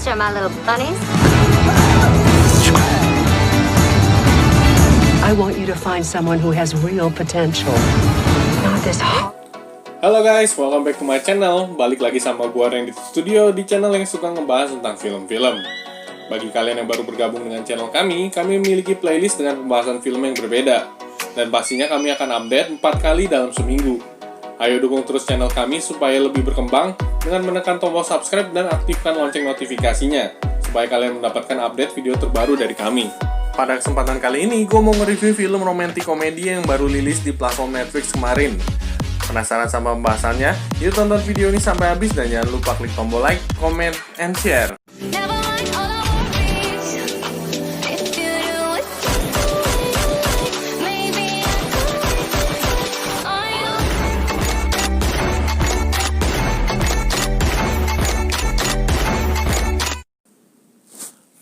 These are my little bunnies. I want you to find someone who has real potential. Not this Halo guys, welcome back to my channel. Balik lagi sama gua Randy Studio di channel yang suka ngebahas tentang film-film. Bagi kalian yang baru bergabung dengan channel kami memiliki playlist dengan pembahasan film yang berbeda. Dan pastinya kami akan update 4 kali dalam seminggu. Ayo dukung terus channel kami supaya lebih berkembang dengan menekan tombol subscribe dan aktifkan lonceng notifikasinya, supaya kalian mendapatkan update video terbaru dari kami. Pada kesempatan kali ini, gue mau nge-review film romantic komedi yang baru rilis di platform Netflix kemarin. Penasaran sama pembahasannya? Yuk tonton video ini sampai habis dan jangan lupa klik tombol like, comment, and share.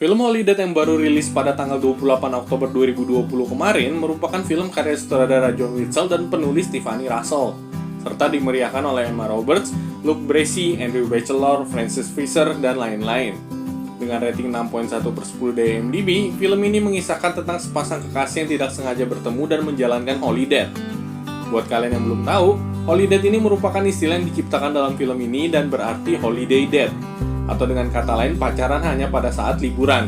Film Holiday yang baru rilis pada tanggal 28 Oktober 2020 kemarin merupakan film karya sutradara John Witzel dan penulis Tiffany Russell, serta dimeriahkan oleh Emma Roberts, Luke Bracey, Andrew Bachelor, Frances Fisher, dan lain-lain. Dengan rating 6.1/10 di IMDb, film ini mengisahkan tentang sepasang kekasih yang tidak sengaja bertemu dan menjalankan holiday. Buat kalian yang belum tahu, holiday ini merupakan istilah yang diciptakan dalam film ini dan berarti holiday date, atau dengan kata lain pacaran hanya pada saat liburan.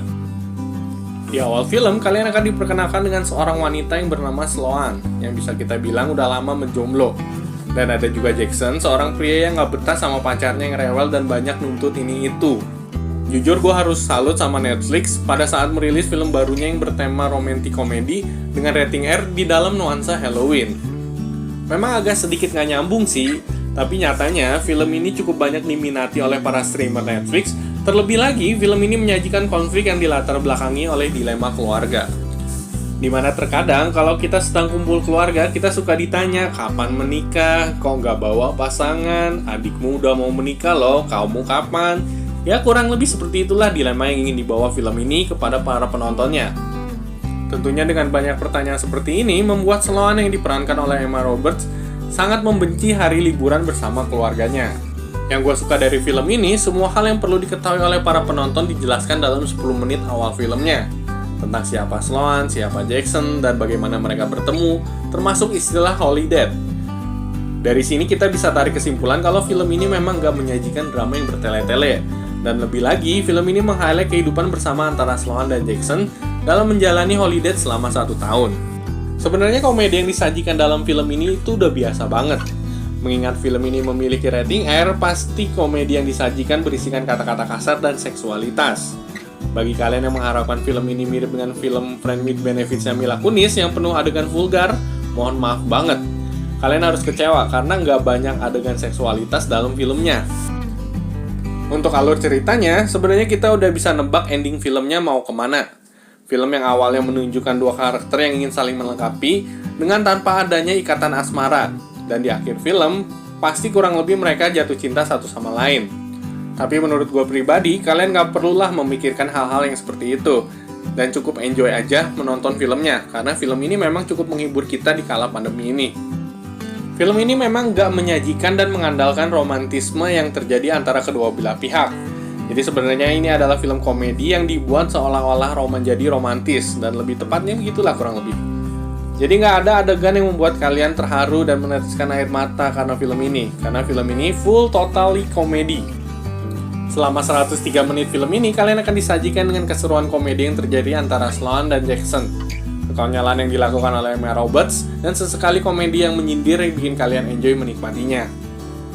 Di awal film, kalian akan diperkenalkan dengan seorang wanita yang bernama Sloan, yang bisa kita bilang udah lama menjomblo. Dan ada juga Jackson, seorang pria yang gak betah sama pacarnya yang rewel dan banyak nuntut ini itu. Jujur gue harus salut sama Netflix pada saat merilis film barunya yang bertema romantic komedi dengan rating R di dalam nuansa Halloween. Memang agak sedikit gak nyambung sih, tapi nyatanya film ini cukup banyak diminati oleh para streamer Netflix. Terlebih lagi, film ini menyajikan konflik yang dilatar belakangi oleh dilema keluarga. Dimana terkadang kalau kita sedang kumpul keluarga, kita suka ditanya, kapan menikah? Kok nggak bawa pasangan? Adikmu udah mau menikah loh, kamu kapan? Ya kurang lebih seperti itulah dilema yang ingin dibawa film ini kepada para penontonnya. Tentunya dengan banyak pertanyaan seperti ini, membuat Sloan yang diperankan oleh Emma Roberts sangat membenci hari liburan bersama keluarganya. Yang gue suka dari film ini, semua hal yang perlu diketahui oleh para penonton dijelaskan dalam 10 menit awal filmnya. Tentang siapa Sloan, siapa Jackson, dan bagaimana mereka bertemu, termasuk istilah holiday. Dari sini kita bisa tarik kesimpulan kalau film ini memang gak menyajikan drama yang bertele-tele. Dan lebih lagi, film ini meng-highlight kehidupan bersama antara Sloan dan Jackson dalam menjalani holiday selama 1 tahun. Sebenarnya komedi yang disajikan dalam film ini itu udah biasa banget. Mengingat film ini memiliki rating R, pasti komedi yang disajikan berisikan kata-kata kasar dan seksualitas. Bagi kalian yang mengharapkan film ini mirip dengan film Friends with Benefits-nya Mila Kunis yang penuh adegan vulgar, mohon maaf banget. Kalian harus kecewa karena nggak banyak adegan seksualitas dalam filmnya. Untuk alur ceritanya, sebenarnya kita udah bisa nebak ending filmnya mau kemana. Film yang awalnya menunjukkan dua karakter yang ingin saling melengkapi dengan tanpa adanya ikatan asmara. Dan di akhir film, pasti kurang lebih mereka jatuh cinta satu sama lain. Tapi menurut gue pribadi, kalian gak perlulah memikirkan hal-hal yang seperti itu. Dan cukup enjoy aja menonton filmnya, karena film ini memang cukup menghibur kita di kala pandemi ini. Film ini memang gak menyajikan dan mengandalkan romantisme yang terjadi antara kedua belah pihak. Jadi sebenarnya ini adalah film komedi yang dibuat seolah-olah menjadi romantis, dan lebih tepatnya begitulah kurang lebih. Jadi nggak ada adegan yang membuat kalian terharu dan meneteskan air mata karena film ini, karena film ini full totally komedi. Selama 103 menit film ini, kalian akan disajikan dengan keseruan komedi yang terjadi antara Sloan dan Jackson, kekonyolan yang dilakukan oleh Emma Roberts, dan sesekali komedi yang menyindir yang bikin kalian enjoy menikmatinya.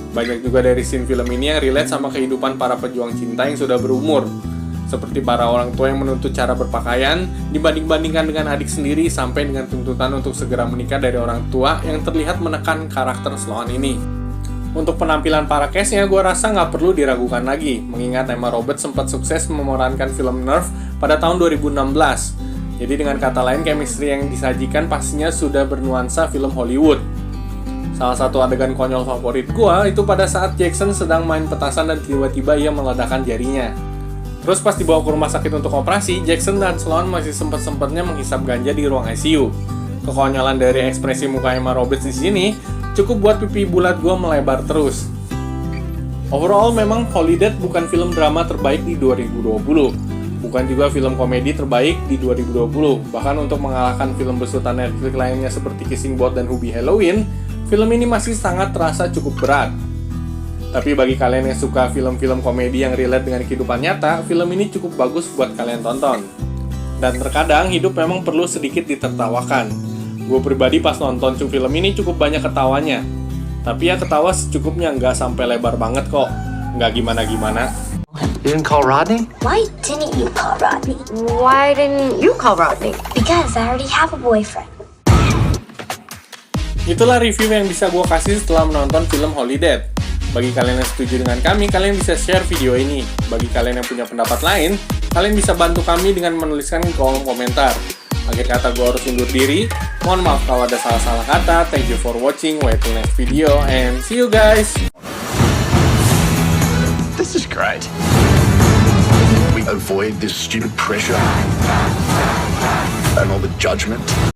Banyak juga dari scene film ini yang relate sama kehidupan para pejuang cinta yang sudah berumur. Seperti para orang tua yang menuntut cara berpakaian, dibanding-bandingkan dengan adik sendiri sampai dengan tuntutan untuk segera menikah dari orang tua yang terlihat menekan karakter Sloan ini. Untuk penampilan para cast-nya, gue rasa nggak perlu diragukan lagi, mengingat Emma Roberts sempat sukses memerankan film Nerve pada tahun 2016. Jadi dengan kata lain, chemistry yang disajikan pastinya sudah bernuansa film Hollywood. Salah satu adegan konyol favorit gua itu pada saat Jackson sedang main petasan dan tiba-tiba ia meledakkan jarinya. Terus pas dibawa ke rumah sakit untuk operasi, Jackson dan Sloan masih sempat-sempatnya menghisap ganja di ruang ICU. Kekonyolan dari ekspresi muka Emma Roberts di sini cukup buat pipi bulat gua melebar terus. Overall, memang Holiday bukan film drama terbaik di 2020. Bukan juga film komedi terbaik di 2020. Bahkan untuk mengalahkan film besutan Netflix lainnya seperti Kissing Booth dan Hubie Halloween, film ini masih sangat terasa cukup berat. Tapi bagi kalian yang suka film-film komedi yang relate dengan kehidupan nyata, film ini cukup bagus buat kalian tonton. Dan terkadang hidup memang perlu sedikit ditertawakan. Gue pribadi pas nonton film ini cukup banyak ketawanya. Tapi ya ketawa secukupnya, nggak sampai lebar banget kok. Nggak gimana-gimana. You didn't call Rodney? Why didn't you call Rodney? Why didn't you call Rodney? Because I already have a boyfriend. Itulah review yang bisa gue kasih setelah menonton film Holiday. Bagi kalian yang setuju dengan kami, kalian bisa share video ini. Bagi kalian yang punya pendapat lain, kalian bisa bantu kami dengan menuliskan di kolom komentar. Akhir kata gue harus undur diri. Mohon maaf kalau ada salah-salah kata. Thank you for watching. Wait till next video and see you guys. This is great. We avoid this stupid pressure and all the judgment.